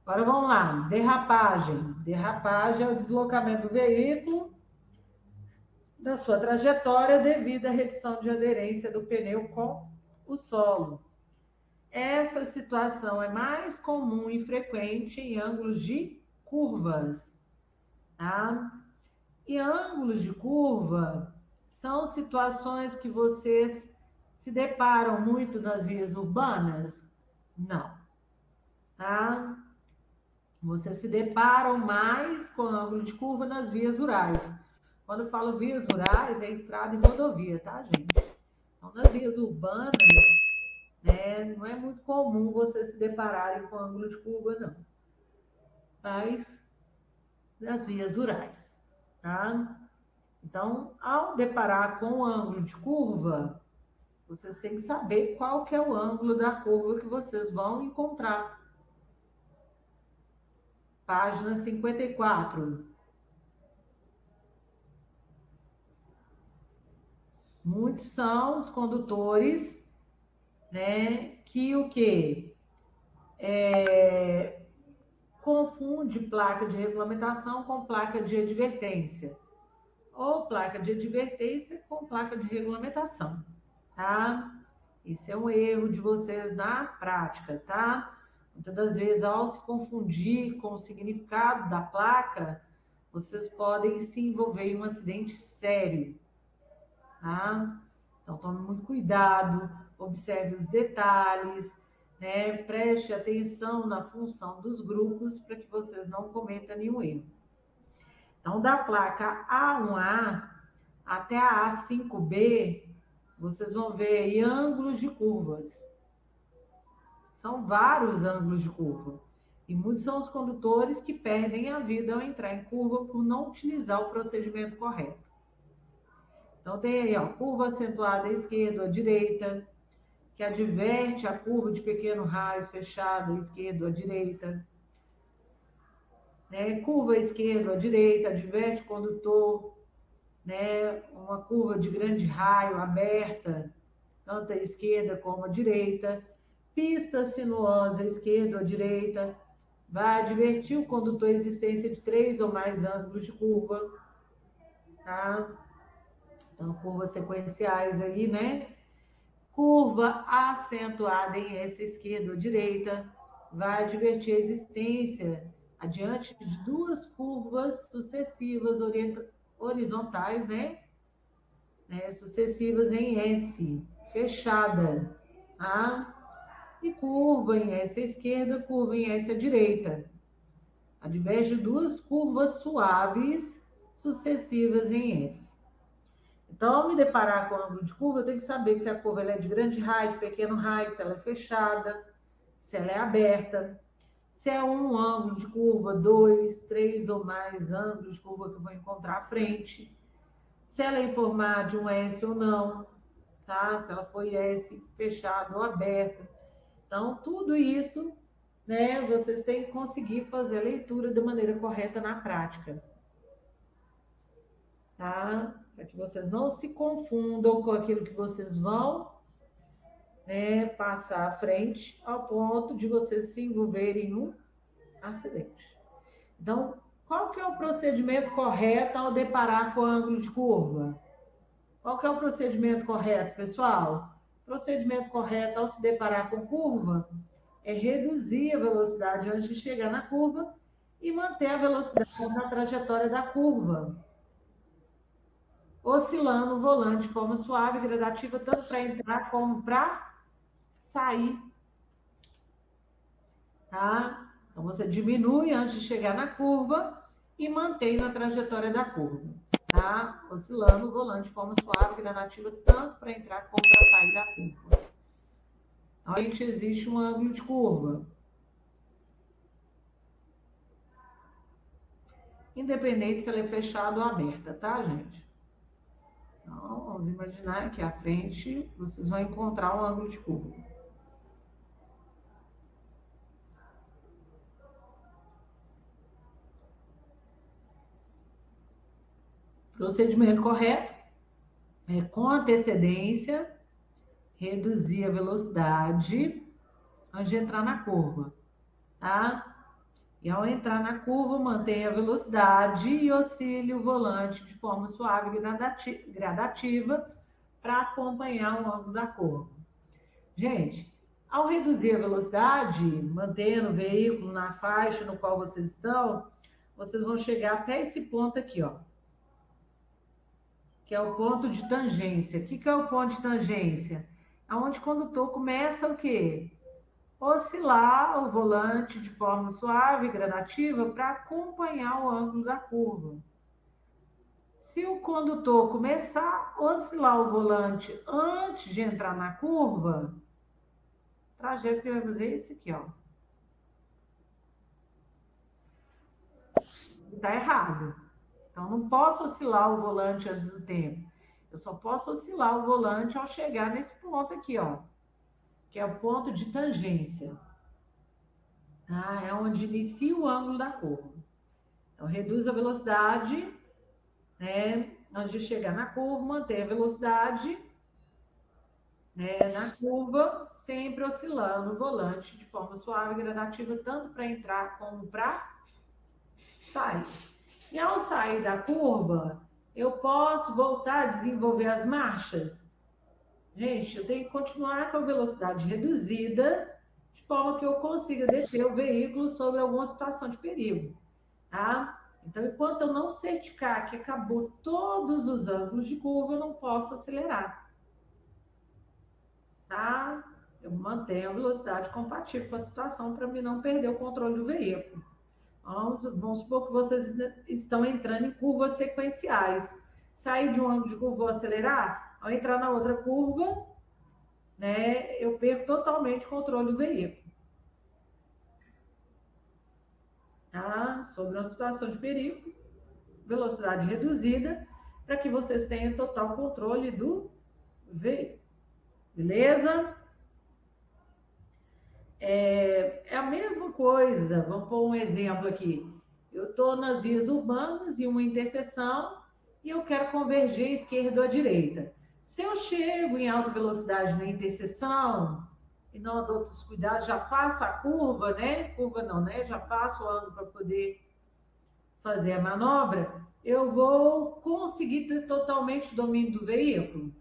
Agora vamos lá, derrapagem. Derrapagem é o deslocamento do veículo da sua trajetória devido à redução de aderência do pneu com o solo. Essa situação é mais comum e frequente em ângulos de curvas, tá? E ângulos de curva são situações que vocês se deparam muito nas vias urbanas? Não, tá? Vocês se deparam mais com ângulo de curva nas vias rurais. Quando eu falo vias rurais, é estrada e rodovia, tá, gente? Então, nas vias urbanas, né, não é muito comum vocês se depararem com ângulo de curva, não. Mas nas vias rurais, tá? Então, ao deparar com o ângulo de curva, vocês têm que saber qual que é o ângulo da curva que vocês vão encontrar. Página 54. Muitos são os condutores, né, que o quê? Confunde placa de regulamentação com placa de advertência. Ou placa de advertência com placa de regulamentação, tá? Isso é um erro de vocês na prática, tá? Muitas das vezes, ao se confundir com o significado da placa, vocês podem se envolver em um acidente sério, tá? Então, tome muito cuidado, observe os detalhes, né? Preste atenção na função dos grupos para que vocês não cometam nenhum erro. Então, da placa A1A até a A5B, vocês vão ver aí ângulos de curvas. São vários ângulos de curva. E muitos são os condutores que perdem a vida ao entrar em curva por não utilizar o procedimento correto. Então, tem aí, ó, curva acentuada à esquerda ou à direita, que adverte a curva de pequeno raio fechada à esquerda ou à direita. Né? Curva à esquerda ou à direita, adverte o condutor, né? Uma curva de grande raio aberta, tanto à esquerda como à direita. Pista sinuosa à esquerda ou à direita, vai advertir o condutor a existência de 3 ou mais ângulos de curva, tá? Então, curvas sequenciais aí, né? Curva acentuada em S esquerda ou direita, vai advertir a existência adiante de 2 curvas sucessivas horizontais, né? Sucessivas em S, fechada, tá? E curva em S à esquerda, curva em S à direita. Adverte 2 curvas suaves sucessivas em S. Então, ao me deparar com o ângulo de curva, eu tenho que saber se a curva é de grande raio, de pequeno raio, se ela é fechada, se ela é aberta, se é um ângulo de curva, 2, 3 ou mais ângulos de curva que eu vou encontrar à frente, se ela é em formato de um S ou não, tá? Se ela foi S fechada ou aberta. Então, tudo isso, né, vocês têm que conseguir fazer a leitura de maneira correta na prática, tá? Para que vocês não se confundam com aquilo que vocês vão, né, passar à frente, ao ponto de vocês se envolverem num acidente. Então, qual que é o procedimento correto ao deparar com o ângulo de curva? Qual que é o procedimento correto, pessoal? O procedimento correto ao se deparar com curva é reduzir a velocidade antes de chegar na curva e manter a velocidade na trajetória da curva, oscilando o volante de forma suave e gradativa, tanto para entrar como para sair. Tá? Então, você diminui antes de chegar na curva e mantém na trajetória da curva. Tá? Oscilando o volante de forma suave e gradativa, tanto para entrar como para sair da curva. Normalmente existe um ângulo de curva. Independente se ela é fechada ou aberta, tá, gente? Então, vamos imaginar que à frente vocês vão encontrar um ângulo de curva. Procedimento correto é, com antecedência, reduzir a velocidade antes de entrar na curva, tá? E ao entrar na curva, mantenha a velocidade e oscile o volante de forma suave e gradativa para acompanhar o ângulo da curva. Gente, ao reduzir a velocidade, mantendo o veículo na faixa no qual vocês estão, vocês vão chegar até esse ponto aqui, ó, que é o ponto de tangência. O que é o ponto de tangência? É onde o condutor começa o quê? Oscilar o volante de forma suave e gradativa para acompanhar o ângulo da curva. Se o condutor começar a oscilar o volante antes de entrar na curva, o trajeto que vai fazer é esse aqui, ó. Está errado. Então, não posso oscilar o volante antes do tempo. Eu só posso oscilar o volante ao chegar nesse ponto aqui, ó, que é o ponto de tangência. Tá? É onde inicia o ângulo da curva. Então, reduz a velocidade, né? Antes de chegar na curva, mantém a velocidade, né, na curva, sempre oscilando o volante de forma suave e gradativa, tanto para entrar como para sair. E ao sair da curva, eu posso voltar a desenvolver as marchas? Gente, eu tenho que continuar com a velocidade reduzida, de forma que eu consiga descer o veículo sobre alguma situação de perigo, tá? Então, enquanto eu não certificar que acabou todos os ângulos de curva, eu não posso acelerar, tá? Eu mantenho a velocidade compatível com a situação para mim não perder o controle do veículo. Vamos supor que vocês estão entrando em curvas sequenciais. Sair de um ângulo de curva, vou acelerar. Ao entrar na outra curva, né, eu perco totalmente o controle do veículo. Tá? Sobre uma situação de perigo, velocidade reduzida, para que vocês tenham total controle do veículo. Beleza? É a mesma coisa. Vamos pôr um exemplo aqui. Eu estou nas vias urbanas e uma interseção e eu quero convergir à esquerda ou à direita. Se eu chego em alta velocidade na interseção e não adoto os cuidados, já faço a curva, né? Curva não, né? Já faço o ângulo para poder fazer a manobra, eu vou conseguir ter totalmente domínio do veículo.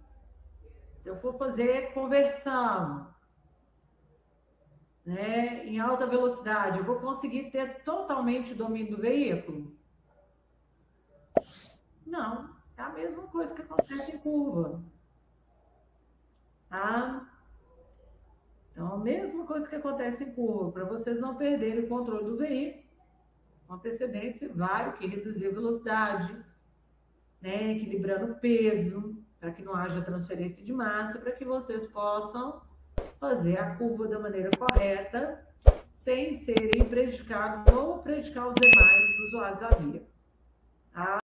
Se eu for fazer conversão, né, em alta velocidade, eu vou conseguir ter totalmente domínio do veículo? Não, é a mesma coisa que acontece em curva, tá? Então, a mesma coisa que acontece em curva, para vocês não perderem o controle do veículo, com antecedência, vai o que? Reduzir a velocidade, né, equilibrando o peso, para que não haja transferência de massa, para que vocês possam fazer a curva da maneira correta, sem serem prejudicados ou prejudicar os demais usuários da via. Tá?